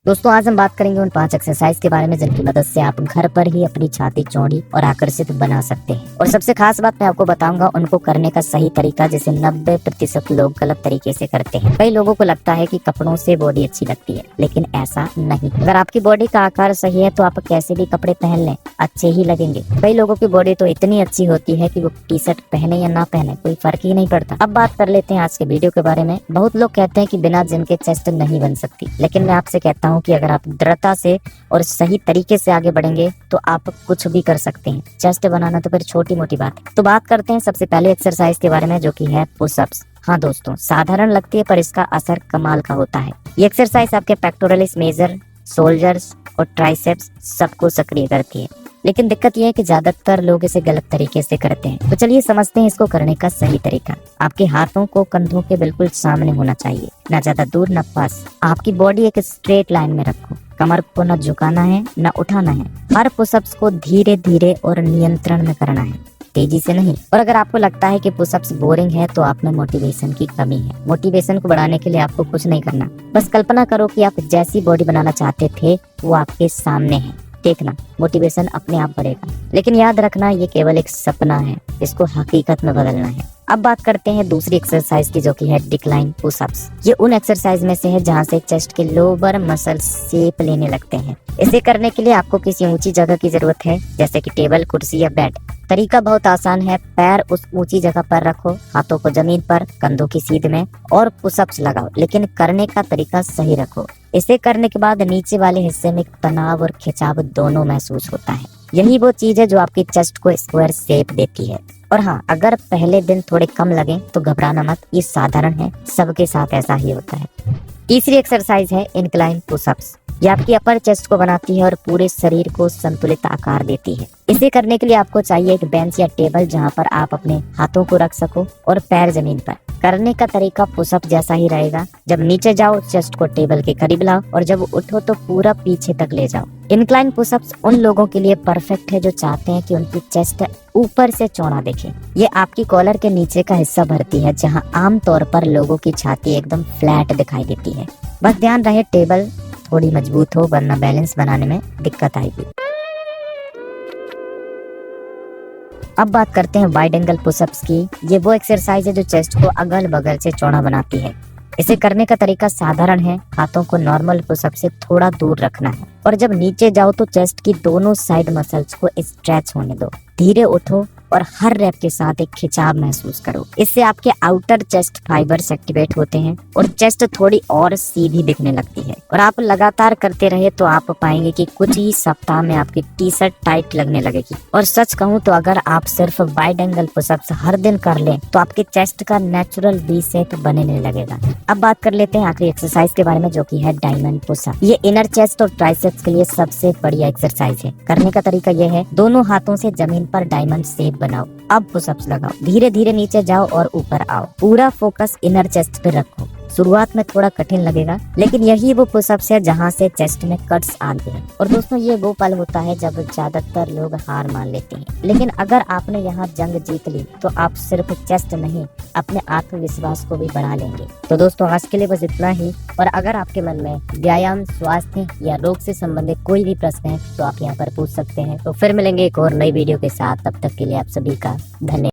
दोस्तों आज हम बात करेंगे उन 5 एक्सरसाइज के बारे में जिनकी मदद से आप घर पर ही अपनी छाती चौड़ी और आकर्षित बना सकते हैं। और सबसे खास बात मैं आपको बताऊंगा उनको करने का सही तरीका, जिसे 90% लोग गलत तरीके से करते हैं। कई लोगों को लगता है कि कपड़ों से बॉडी अच्छी लगती है, लेकिन ऐसा नहीं। अगर आपकी बॉडी का आकार सही है तो आप कैसे भी कपड़े पहन लें, अच्छे ही लगेंगे। कई लोगों की बॉडी तो इतनी अच्छी होती है कि वो टी शर्ट पहने या ना पहने कोई फर्क ही नहीं पड़ता। अब बात कर लेते हैं आज के वीडियो के बारे में। बहुत लोग कहते हैं कि बिना जिम के चेस्ट नहीं बन सकती, लेकिन मैं आपसे कहता हूं कि अगर आप दृढ़ता से और सही तरीके से आगे बढ़ेंगे तो आप कुछ भी कर सकते हैं। चेस्ट बनाना तो फिर छोटी मोटी बात है। तो बात करते हैं सबसे पहले एक्सरसाइज के बारे में, जो कि है पुशअप्स। हाँ दोस्तों, साधारण लगती है पर इसका असर कमाल का होता है। ये एक्सरसाइज आपके पेक्टोरलिस मेजर, शोल्डर्स और ट्राइसेप्स सबको सक्रिय करती है। लेकिन दिक्कत यह है कि ज्यादातर लोग इसे गलत तरीके से करते हैं। तो चलिए समझते हैं इसको करने का सही तरीका। आपके हाथों को कंधों के बिल्कुल सामने होना चाहिए, ना ज्यादा दूर ना पास। आपकी बॉडी एक स्ट्रेट लाइन में रखो, कमर को न झुकाना है न उठाना है। हर पुशअप्स को धीरे धीरे और नियंत्रण में करना है, तेजी से नहीं। और अगर आपको लगता है कि पुशअप्स बोरिंग है तो आप में मोटिवेशन की कमी है। मोटिवेशन को बढ़ाने के लिए आपको कुछ नहीं करना, बस कल्पना करो कि आप जैसी बॉडी बनाना चाहते थे वो आपके सामने है। देखना, मोटिवेशन अपने आप बढ़ेगा। लेकिन याद रखना, ये केवल एक सपना है, इसको हकीकत में बदलना है। अब बात करते हैं दूसरी एक्सरसाइज की, जो कि है डिक्लाइन पुशअप्स। ये उन एक्सरसाइज में से है जहां से चेस्ट के लोअर मसल शेप लेने लगते हैं। इसे करने के लिए आपको किसी ऊंची जगह की जरूरत है, जैसे कि टेबल, कुर्सी या बेड। तरीका बहुत आसान है। पैर उस ऊंची जगह पर रखो, हाथों को जमीन पर, कंधों की सीध में और पुशअप्स लगाओ, लेकिन करने का तरीका सही रखो। इसे करने के बाद नीचे वाले हिस्से में तनाव और खिंचाव दोनों महसूस होता है। यही वो चीज है जो आपकी चेस्ट को स्क्वायर शेप देती है। और हाँ, अगर पहले दिन थोड़े कम लगे तो घबराना मत, ये साधारण है, सबके साथ ऐसा ही होता है। तीसरी एक्सरसाइज है इंक्लाइन पुशअप्स। ये आपकी अपर चेस्ट को बनाती है और पूरे शरीर को संतुलित आकार देती है। इसे करने के लिए आपको चाहिए एक बेंच या टेबल जहां पर आप अपने हाथों को रख सको और पैर जमीन पर। करने का तरीका पुशअप जैसा ही रहेगा। जब नीचे जाओ चेस्ट को टेबल के करीब लाओ और जब उठो तो पूरा पीछे तक ले जाओ। इंक्लाइन पुशअप्स उन लोगों के लिए परफेक्ट है जो चाहते हैं कि उनकी चेस्ट ऊपर से चौड़ा दिखे। ये आपकी कॉलर के नीचे का हिस्सा भरती है, जहां आमतौर पर लोगों की छाती एकदम फ्लैट दिखाई देती है। बस ध्यान रहे टेबल थोड़ी मजबूत हो, वरना बैलेंस बनाने में दिक्कत आएगी। अब बात करते हैं वाइड एंगल पुशअप्स की। ये वो एक्सरसाइज है जो चेस्ट को अगल बगल से चौड़ा बनाती है। इसे करने का तरीका साधारण है। हाथों को नॉर्मल पुशअप से थोड़ा दूर रखना है और जब नीचे जाओ तो चेस्ट की दोनों साइड मसल्स को स्ट्रेच होने दो। धीरे उठो और हर रैप के साथ एक खिंचाव महसूस करो। इससे आपके आउटर चेस्ट फाइबर्स एक्टिवेट होते हैं और चेस्ट थोड़ी और सीधी दिखने लगती है। और आप लगातार करते रहे तो आप पाएंगे कि कुछ ही सप्ताह में आपकी टी शर्ट टाइट लगने लगेगी। और सच कहूँ तो अगर आप सिर्फ वाइड एंगल पुशअप्स हर दिन कर लें तो आपके चेस्ट का नेचुरल वी शेप बनने लगेगा। अब बात कर लेते हैं आखिरी एक्सरसाइज के बारे में, जो कि है डायमंड पुशअप। ये इनर चेस्ट और ट्राइसेप्स के लिए सबसे बढ़िया एक्सरसाइज है। करने का तरीका यह है, दोनों हाथों से जमीन पर डायमंड शेप बनाओ। अब पुशअप्स लगाओ, धीरे धीरे नीचे जाओ और ऊपर आओ। पूरा फोकस इनर चेस्ट पे रखो। शुरुआत में थोड़ा कठिन लगेगा, लेकिन यही वो पुशअप्स है जहां से चेस्ट में कट्स आते हैं। और दोस्तों, ये वो पल होता है जब ज्यादातर लोग हार मान लेते हैं, लेकिन अगर आपने यहाँ जंग जीत ली तो आप सिर्फ चेस्ट नहीं, अपने आत्मविश्वास को भी बढ़ा लेंगे। तो दोस्तों, आज के लिए बस इतना ही। और अगर आपके मन में व्यायाम, स्वास्थ्य या रोग से संबंधित कोई भी प्रश्न है तो आप यहाँ पर पूछ सकते हैं। तो फिर मिलेंगे एक और नई वीडियो के साथ। तब तक के लिए आप सभी का धन्यवाद।